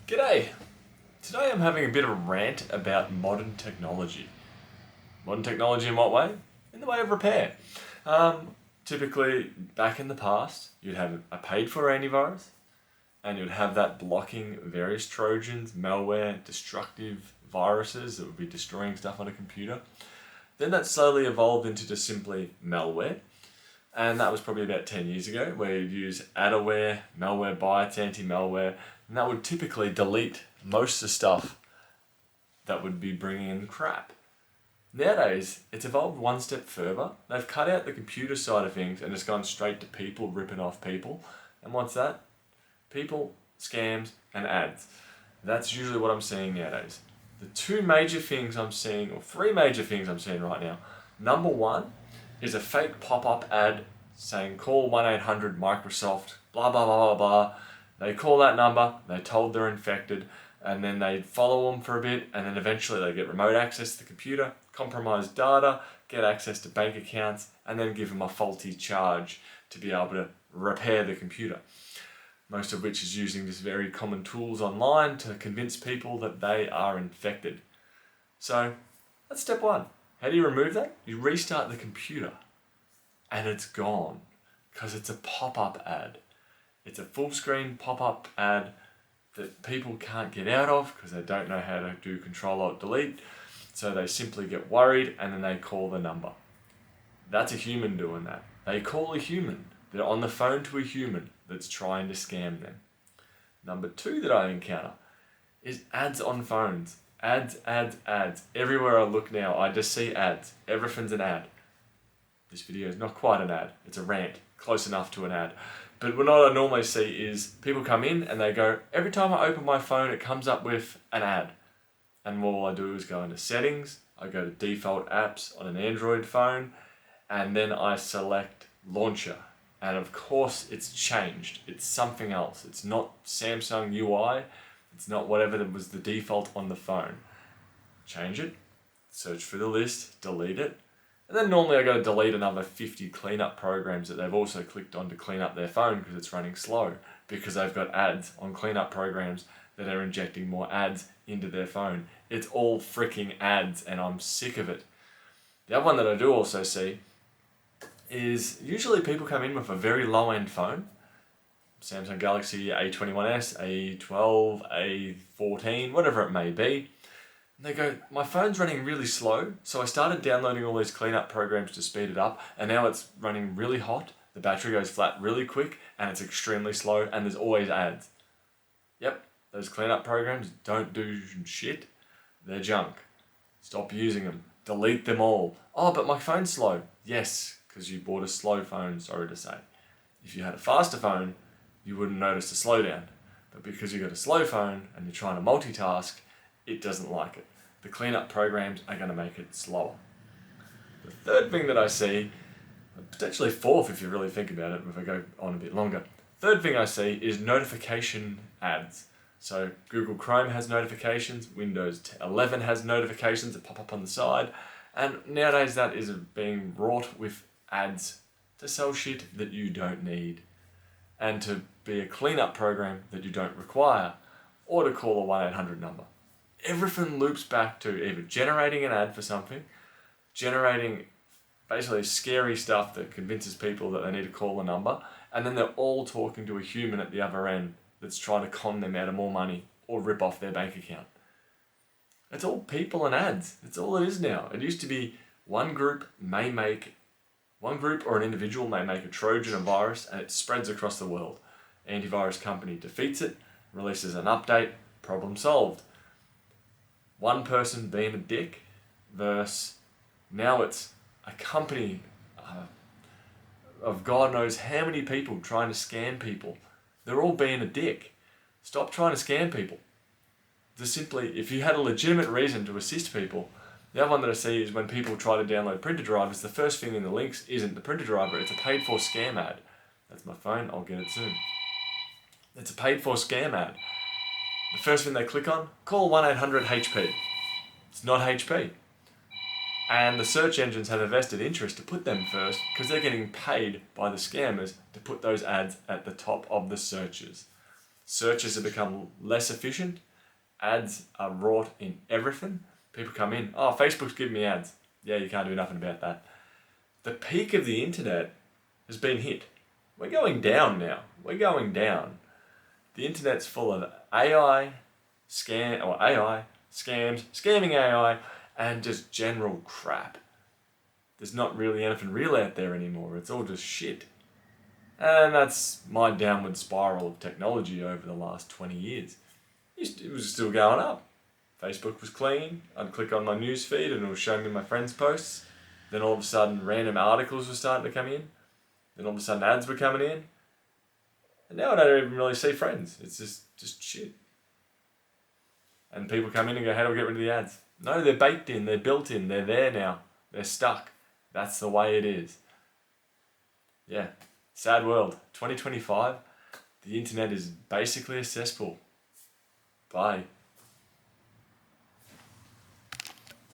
G'day! Today I'm having a bit of a rant about modern technology. Modern technology in what way? In the way of repair. Typically, back in the past, you'd have a paid for antivirus, and you'd have that blocking various trojans, malware, destructive viruses that would be destroying stuff on a computer. Then that slowly evolved into just simply malware. And that was probably about 10 years ago, where you'd use adware, malware bytes, anti-malware, and that would typically delete most of the stuff that would be bringing in crap. Nowadays, it's evolved one step further. They've cut out the computer side of things and just gone straight to people ripping off people. And what's that? People, scams, and ads. That's usually what I'm seeing nowadays. The two major things I'm seeing, or three major things I'm seeing right now. Number one is a fake pop-up ad saying call 1-800-Microsoft, blah, blah, blah, blah, blah. They call that number, they're told they're infected, and then they follow them for a bit, and then eventually they get remote access to the computer, compromise data, get access to bank accounts, and then give them a faulty charge to be able to repair the computer. Most of which is using just very common tools online to convince people that they are infected. So that's step one. How do you remove that? You restart the computer and it's gone because it's a pop-up ad. It's a full screen pop-up ad that people can't get out of because they don't know how to do Control-Alt-Delete. So they simply get worried and then they call the number. That's a human doing that. They call a human. They're on the phone to a human that's trying to scam them. Number two that I encounter is ads on phones. Ads, ads, ads. Everywhere I look now, I just see ads. Everything's an ad. This video is not quite an ad. It's a rant. Close enough to an ad. But what I normally see is people come in and they go, every time I open my phone, it comes up with an ad. And all I do is go into settings. I go to default apps on an Android phone. And then I select launcher. And of course, it's changed. It's something else. It's not Samsung UI. It's not whatever that was the default on the phone. Change it, search for the list, delete it. And then normally I go to delete another 50 cleanup programs that they've also clicked on to clean up their phone because it's running slow. Because they've got ads on cleanup programs that are injecting more ads into their phone. It's all freaking ads and I'm sick of it. The other one that I do also see is usually people come in with a very low-end phone, Samsung Galaxy A21s, A12, A14, whatever it may be. And they go, my phone's running really slow, so I started downloading all these cleanup programs to speed it up, and now it's running really hot, the battery goes flat really quick, and it's extremely slow, and there's always ads. Yep, those cleanup programs don't do shit. They're junk. Stop using them. Delete them all. Oh, but my phone's slow. Yes, because you bought a slow phone, sorry to say. If you had a faster phone, you wouldn't notice the slowdown. But because you got a slow phone and you're trying to multitask, it doesn't like it. The cleanup programs are going to make it slower. The third thing that I see, potentially fourth if you really think about it, if I go on a bit longer. Third thing I see is notification ads. So Google Chrome has notifications, Windows 11 has notifications that pop up on the side, and nowadays that is being wrought with ads to sell shit that you don't need and to be a cleanup program that you don't require or to call a 1-800 number. Everything loops back to either generating an ad for something, generating basically scary stuff that convinces people that they need to call a number, and then they're all talking to a human at the other end that's trying to con them out of more money or rip off their bank account. It's all people and ads. It's all it is now. It used to be one group or an individual may make a Trojan, a virus, and it spreads across the world. Antivirus company defeats it, releases an update, problem solved. One person being a dick versus now it's a company of God knows how many people trying to scam people. They're all being a dick. Stop trying to scam people. Just simply, if you had a legitimate reason to assist people. The other one that I see is when people try to download printer drivers, the first thing in the links isn't the printer driver, it's a paid for scam ad. That's my phone, I'll get it soon. It's a paid for scam ad. The first thing they click on, call 1-800-HP. It's not HP. And the search engines have a vested interest to put them first because they're getting paid by the scammers to put those ads at the top of the searches. Searches have become less efficient. Ads are wrought in everything. People come in, oh, Facebook's giving me ads. Yeah, you can't do nothing about that. The peak of the internet has been hit. We're going down now. We're going down. The internet's full of AI, scams, scamming AI, and just general crap. There's not really anything real out there anymore. It's all just shit. And that's my downward spiral of technology over the last 20 years. It was still going up. Facebook was clean. I'd click on my news feed and it would show me my friends' posts. Then all of a sudden random articles were starting to come in. Then all of a sudden ads were coming in. And now I don't even really see friends. It's just shit. And people come in and go, how do we get rid of the ads? No, they're baked in, they're built in, they're there now. They're stuck. That's the way it is. Yeah. Sad world. 2025, the internet is basically a cesspool. Bye.